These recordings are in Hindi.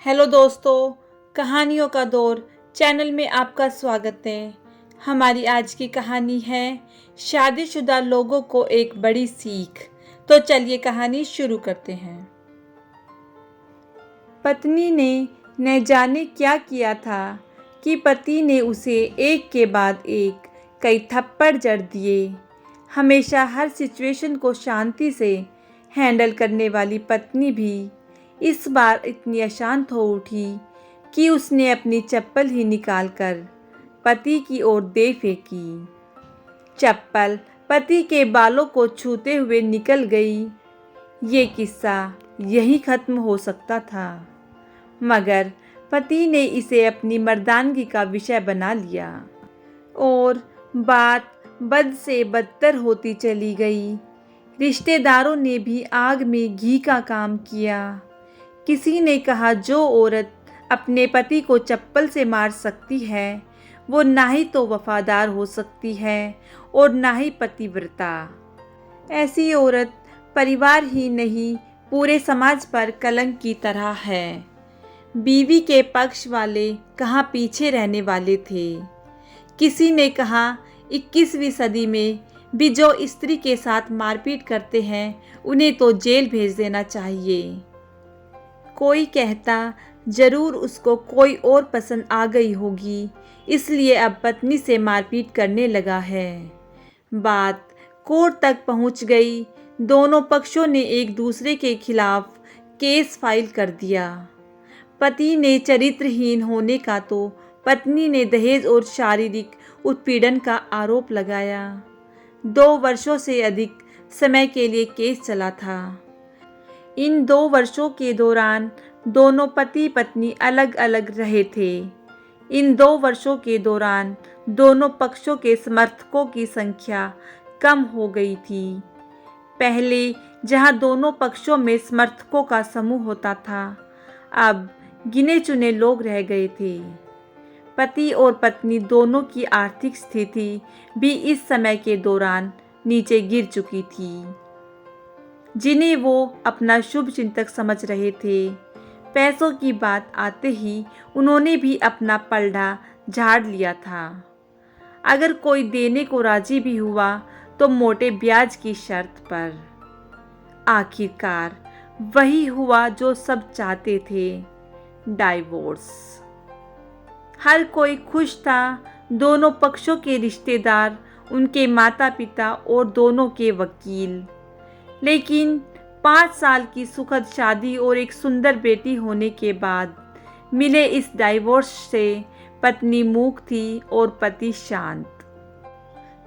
हेलो दोस्तों, कहानियों का दौर चैनल में आपका स्वागत है। हमारी आज की कहानी है शादीशुदा लोगों को एक बड़ी सीख। तो चलिए कहानी शुरू करते हैं। पत्नी ने न जाने क्या किया था कि पति ने उसे एक के बाद एक कई थप्पड़ जड़ दिए। हमेशा हर सिचुएशन को शांति से हैंडल करने वाली पत्नी भी इस बार इतनी अशांत हो उठी कि उसने अपनी चप्पल ही निकालकर पति की ओर दे फेंकी। चप्पल पति के बालों को छूते हुए निकल गई। ये किस्सा यहीं खत्म हो सकता था, मगर पति ने इसे अपनी मर्दानगी का विषय बना लिया और बात बद से बदतर होती चली गई। रिश्तेदारों ने भी आग में घी का काम किया। किसी ने कहा जो औरत अपने पति को चप्पल से मार सकती है वो ना ही तो वफादार हो सकती है और ना ही पतिव्रता। ऐसी औरत परिवार ही नहीं पूरे समाज पर कलंक की तरह है। बीवी के पक्ष वाले कहाँ पीछे रहने वाले थे। किसी ने कहा 21वीं सदी में भी जो स्त्री के साथ मारपीट करते हैं उन्हें तो जेल भेज देना चाहिए। कोई कहता जरूर उसको कोई और पसंद आ गई होगी, इसलिए अब पत्नी से मारपीट करने लगा है। बात कोर्ट तक पहुंच गई। दोनों पक्षों ने एक दूसरे के खिलाफ केस फाइल कर दिया। पति ने चरित्रहीन होने का तो पत्नी ने दहेज और शारीरिक उत्पीड़न का आरोप लगाया। 2 वर्षों से अधिक समय के लिए केस चला था। इन 2 वर्षों के दौरान दोनों पति पत्नी अलग अलग रहे थे। इन 2 वर्षों के दौरान दोनों पक्षों के समर्थकों की संख्या कम हो गई थी। पहले जहां दोनों पक्षों में समर्थकों का समूह होता था, अब गिने चुने लोग रह गए थे। पति और पत्नी दोनों की आर्थिक स्थिति भी इस समय के दौरान नीचे गिर चुकी थी। जिन्हें वो अपना शुभ चिंतक समझ रहे थे, पैसों की बात आते ही उन्होंने भी अपना पलड़ा झाड़ लिया था। अगर कोई देने को राजी भी हुआ तो मोटे ब्याज की शर्त पर। आखिरकार वही हुआ जो सब चाहते थे, डाइवोर्स। हर कोई खुश था। दोनों पक्षों के रिश्तेदार, उनके माता पिता और दोनों के वकील। लेकिन 5 साल की सुखद शादी और एक सुंदर बेटी होने के बाद मिले इस डाइवोर्स से पत्नी मूक थी और पति शांत।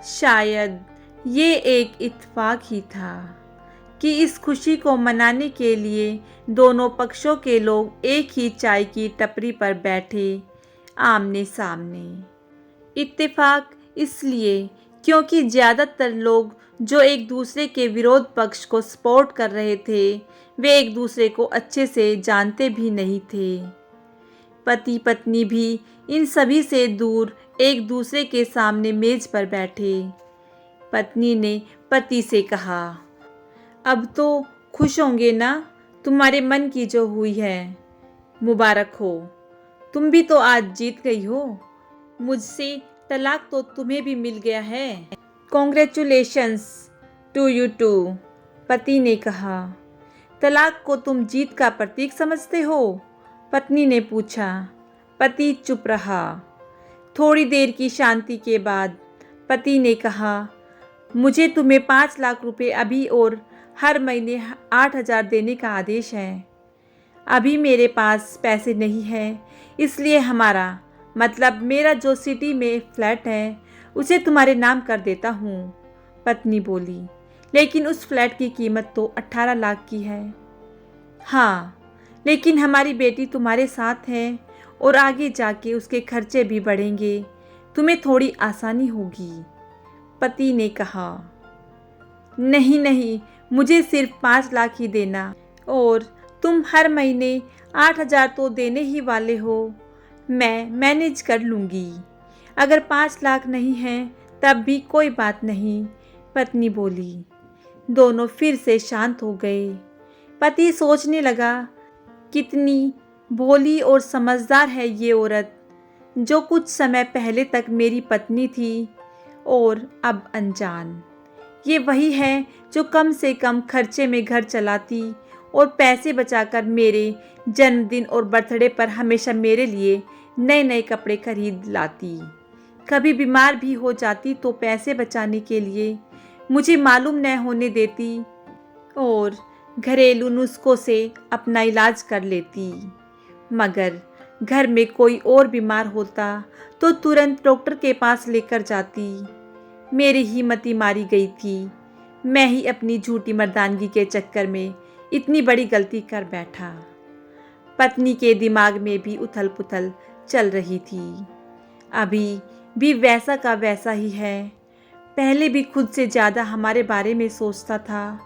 शायद ये एक इत्तेफाक ही था कि इस खुशी को मनाने के लिए दोनों पक्षों के लोग एक ही चाय की टपरी पर बैठे आमने सामने। इत्तेफाक इसलिए क्योंकि ज़्यादातर लोग जो एक दूसरे के विरोध पक्ष को सपोर्ट कर रहे थे वे एक दूसरे को अच्छे से जानते भी नहीं थे। पति पत्नी भी इन सभी से दूर एक दूसरे के सामने मेज पर बैठे। पत्नी ने पति से कहा, अब तो खुश होंगे ना, तुम्हारे मन की जो हुई है। मुबारक हो, तुम भी तो आज जीत गई हो। मुझसे तलाक तो तुम्हें भी मिल गया है। कॉन्ग्रेचुलेशंस टू यू टू, पति ने कहा। तलाक को तुम जीत का प्रतीक समझते हो? पत्नी ने पूछा। पति चुप रहा। थोड़ी देर की शांति के बाद पति ने कहा, मुझे तुम्हें 5 लाख रुपए अभी और हर महीने 8,000 देने का आदेश है। अभी मेरे पास पैसे नहीं है, इसलिए मेरा जो सिटी में फ्लैट है उसे तुम्हारे नाम कर देता हूँ। पत्नी बोली, लेकिन उस फ्लैट की कीमत तो 18 लाख की है। हाँ, लेकिन हमारी बेटी तुम्हारे साथ है और आगे जाके उसके खर्चे भी बढ़ेंगे, तुम्हें थोड़ी आसानी होगी। पति ने कहा, नहीं नहीं, मुझे सिर्फ 5 लाख ही देना, और तुम हर महीने 8,000 तो देने ही वाले हो। मैं मैनेज कर लूँगी। अगर 5 लाख नहीं है तब भी कोई बात नहीं, पत्नी बोली। दोनों फिर से शांत हो गए। पति सोचने लगा, कितनी भोली और समझदार है ये औरत, जो कुछ समय पहले तक मेरी पत्नी थी और अब अनजान। ये वही है जो कम से कम खर्चे में घर चलाती और पैसे बचाकर मेरे जन्मदिन और बर्थडे पर हमेशा मेरे लिए नए नए कपड़े खरीद लाती। कभी बीमार भी हो जाती तो पैसे बचाने के लिए मुझे मालूम न होने देती और घरेलू नुस्खों से अपना इलाज कर लेती। मगर घर में कोई और बीमार होता तो तुरंत डॉक्टर के पास लेकर जाती। मेरी हिम्मत मारी गई थी। मैं ही अपनी झूठी मर्दानगी के चक्कर में इतनी बड़ी गलती कर बैठा। पत्नी के दिमाग में भी उथल पुथल चल रही थी। अभी भी वैसा का वैसा ही है। पहले भी खुद से ज़्यादा हमारे बारे में सोचता था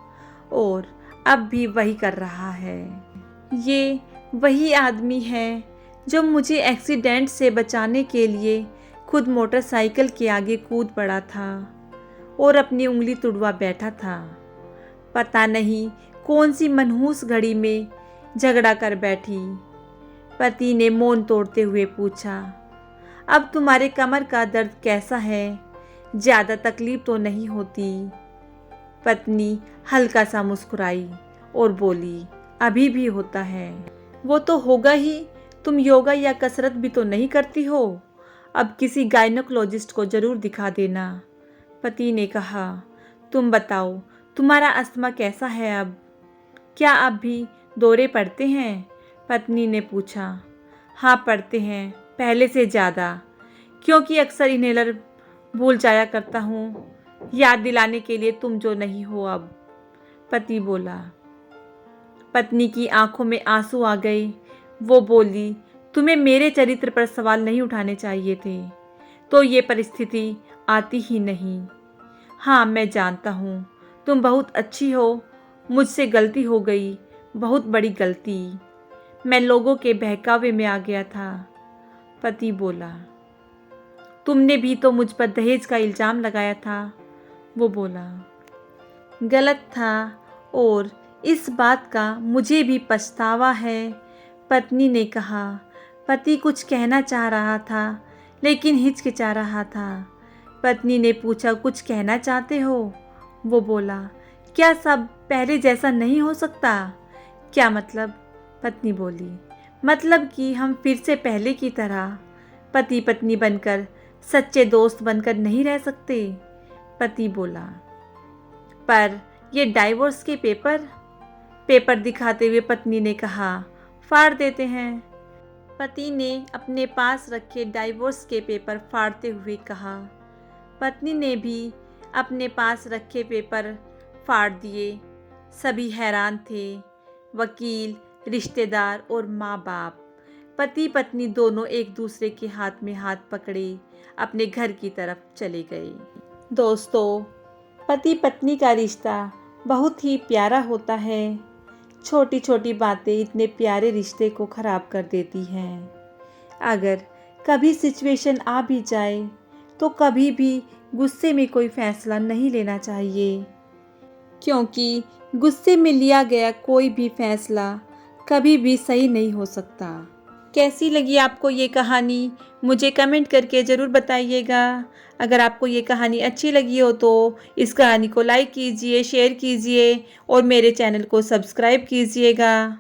और अब भी वही कर रहा है। ये वही आदमी है जो मुझे एक्सीडेंट से बचाने के लिए खुद मोटरसाइकिल के आगे कूद पड़ा था और अपनी उंगली तुड़वा बैठा था। पता नहीं कौन सी मनहूस घड़ी में झगड़ा कर बैठी। पति ने मौन तोड़ते हुए पूछा, अब तुम्हारे कमर का दर्द कैसा है? ज़्यादा तकलीफ तो नहीं होती? पत्नी हल्का सा मुस्कुराई और बोली, अभी भी होता है। वो तो होगा ही, तुम योगा या कसरत भी तो नहीं करती हो। अब किसी गायनोकोलॉजिस्ट को ज़रूर दिखा देना। पति ने कहा, तुम बताओ तुम्हारा अस्थमा कैसा है अब? क्या अब भी दौरे पड़ते हैं? पत्नी ने पूछा। हाँ पड़ते हैं, पहले से ज़्यादा, क्योंकि अक्सर इन्हेलर भूल जाया करता हूँ, याद दिलाने के लिए तुम जो नहीं हो अब, पति बोला। पत्नी की आंखों में आंसू आ गए। वो बोली, तुम्हें मेरे चरित्र पर सवाल नहीं उठाने चाहिए थे, तो ये परिस्थिति आती ही नहीं। हाँ मैं जानता हूँ तुम बहुत अच्छी हो, मुझसे गलती हो गई, बहुत बड़ी गलती। मैं लोगों के बहकावे में आ गया था, पति बोला। तुमने भी तो मुझ पर दहेज का इल्ज़ाम लगाया था, वो बोला। गलत था और इस बात का मुझे भी पछतावा है, पत्नी ने कहा। पति कुछ कहना चाह रहा था लेकिन हिचकिचा रहा था। पत्नी ने पूछा, कुछ कहना चाहते हो? वो बोला, क्या सब पहले जैसा नहीं हो सकता? क्या मतलब? पत्नी बोली, मतलब कि हम फिर से पहले की तरह पति पत्नी बनकर, सच्चे दोस्त बनकर नहीं रह सकते? पति बोला, पर ये डाइवोर्स के पेपर दिखाते हुए पत्नी ने कहा, फाड़ देते हैं। पति ने अपने पास रखे डाइवोर्स के पेपर फाड़ते हुए कहा। पत्नी ने भी अपने पास रखे पेपर फाड़ दिए। सभी हैरान थे, वकील, रिश्तेदार और माँ बाप। पति पत्नी दोनों एक दूसरे के हाथ में हाथ पकड़े अपने घर की तरफ चले गए। दोस्तों, पति पत्नी का रिश्ता बहुत ही प्यारा होता है। छोटी छोटी बातें इतने प्यारे रिश्ते को ख़राब कर देती हैं। अगर कभी सिचुएशन आ भी जाए तो कभी भी गुस्से में कोई फ़ैसला नहीं लेना चाहिए, क्योंकि गुस्से में लिया गया कोई भी फ़ैसला कभी भी सही नहीं हो सकता। कैसी लगी आपको ये कहानी? मुझे कमेंट करके ज़रूर बताइएगा। अगर आपको ये कहानी अच्छी लगी हो तो इस कहानी को लाइक कीजिए, शेयर कीजिए और मेरे चैनल को सब्सक्राइब कीजिएगा।